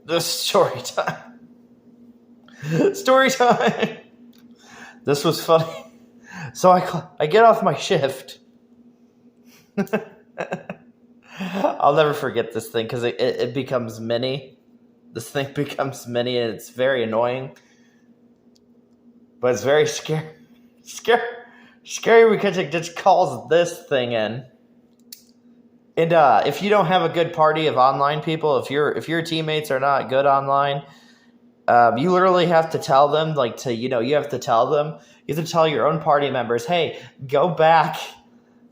This story time. Story time. This was funny. So I get off my shift. I'll never forget this thing because it becomes mini. This thing becomes mini and it's very annoying. But it's very scary. Scary because it just calls this thing in. And if you don't have a good party of online people, if your teammates are not good online, you literally have to tell them, you have to tell them, you have to tell your own party members, hey, go back,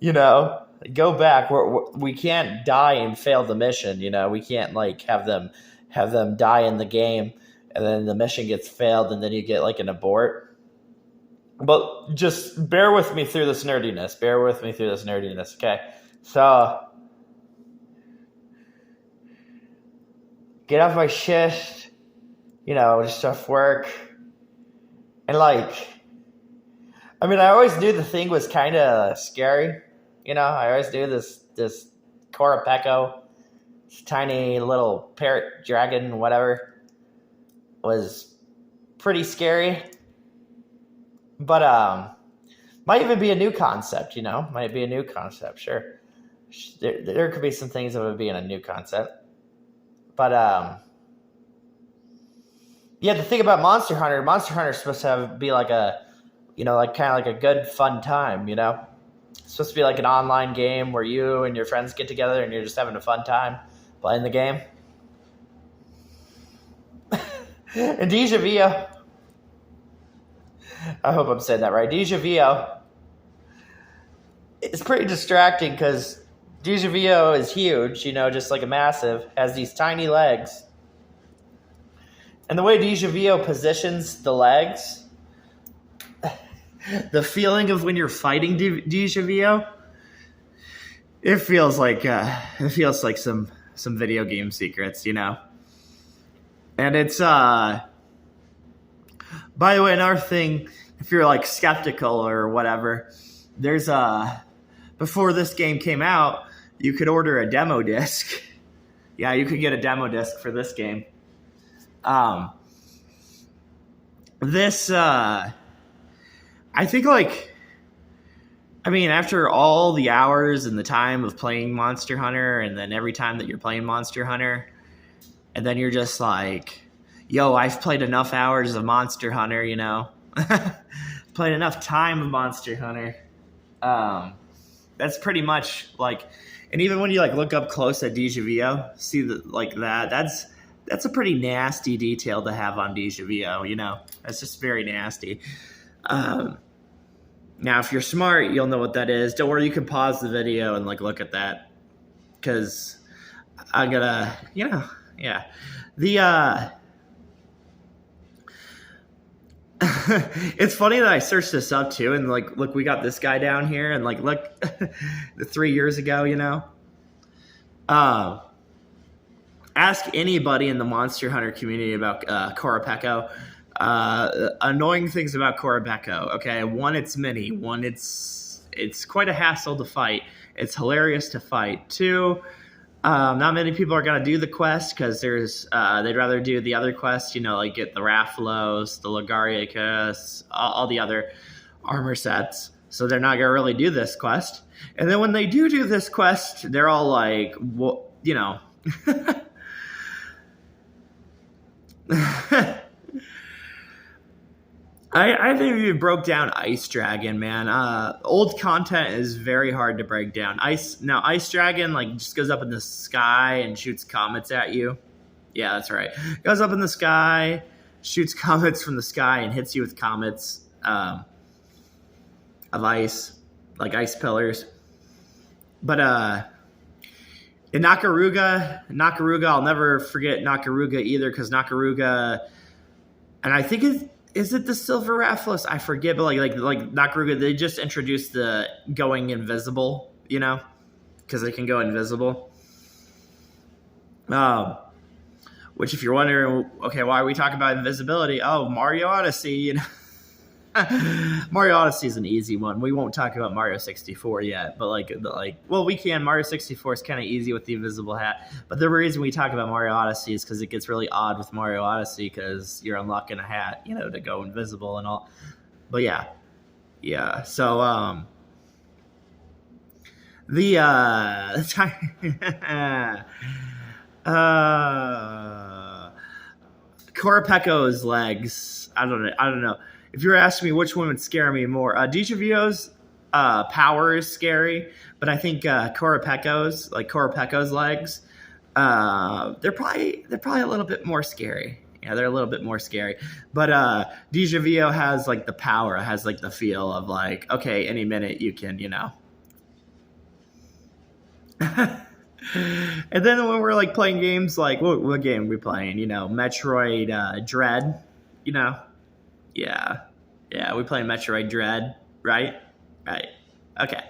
go back. We can't die and fail the mission, we can't have them die in the game and then the mission gets failed and then you get an abort. But just bear with me through this nerdiness. Okay? So get off my shift, just off work. And I always knew the thing was kind of scary. I always knew this Korapeko, this tiny little parrot dragon, whatever, was pretty scary. But might even be a new concept, might be a new concept, sure. There could be some things that would be in a new concept. But the thing about Monster Hunter is supposed to be kind of a good fun time, It's supposed to be an online game where you and your friends get together and you're just having a fun time playing the game. And Deja Vio, I hope I'm saying that right. Deja Vio, it's pretty distracting because Deja Vio is huge, just a massive, has these tiny legs. And the way Deja Vio positions the legs, the feeling of when you're fighting Deja Vio, it feels like some video game secrets, And it's by the way, another thing, if you're skeptical or whatever, there's before this game came out, you could order a demo disc. Yeah, you could get a demo disc for this game. I think after all the hours and the time of playing Monster Hunter, and then every time that you're playing Monster Hunter, and then you're just I've played enough hours of Monster Hunter, played enough time of Monster Hunter. That's pretty much and even when you look up close at Deja Vio, see that's a pretty nasty detail to have on Deja Vio, That's just very nasty. Now, if you're smart, you'll know what that is. Don't worry, you can pause the video and look at that, because I'm gonna, it's funny that I searched this up too, and look, we got this guy down here, and look, 3 years ago, ask anybody in the Monster Hunter community about Korapeko. Annoying things about Korapeko. Okay, one, it's mini. One, it's quite a hassle to fight. It's hilarious to fight. Two, not many people are gonna do the quest because there's they'd rather do the other quests. Get the Rathalos, the Logariacus, all the other armor sets. So they're not gonna really do this quest. And then when they do this quest, they're all well, I think we broke down Ice Dragon, man. Old content is very hard to break down. Ice Dragon just goes up in the sky and shoots comets at you. Yeah, that's right. Goes up in the sky, shoots comets from the sky, and hits you with comets of ice, like ice pillars. But in Nakaruga, I'll never forget Nakaruga either, because Nakaruga, and I think is it the Silver Rathalos? I forget, but like Nakaruga, they just introduced the going invisible, because they can go invisible. Which, if you're wondering, okay, why are we talking about invisibility? Oh, Mario Odyssey, Mario Odyssey is an easy one. We won't talk about Mario 64 yet, but well, we can. Mario 64 is kind of easy with the invisible hat. But the reason we talk about Mario Odyssey is because it gets really odd with Mario Odyssey because you're unlocking a hat, to go invisible and all. But yeah. So the Korapekko's legs. I don't know. If you're asking me which one would scare me more, Digivio's power is scary, but I think Korapekko's legs, they're probably a little bit more scary. Yeah, they're a little bit more scary. But Digivio has the power, has the feel of okay, any minute you can, And then when we're playing games what game are we playing? Metroid Dread. Yeah, we playing Metroid Dread, right? Okay.